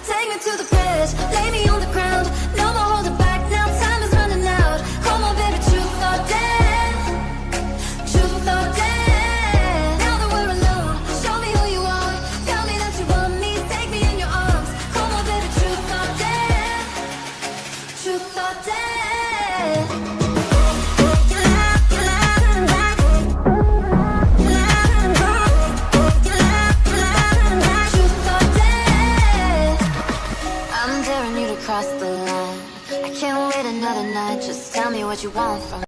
Take me to the bridge, lay me on the ground. No more holding back now, time is running out. Come on, baby, truth or dare. Truth or dare. Now that we're alone, show me who you are. Tell me that you want me, take me in your arms. Come on, baby, truth or dare. Truth or dare. I'm daring you to cross the line. I can't wait another night. Just tell me what you want from me.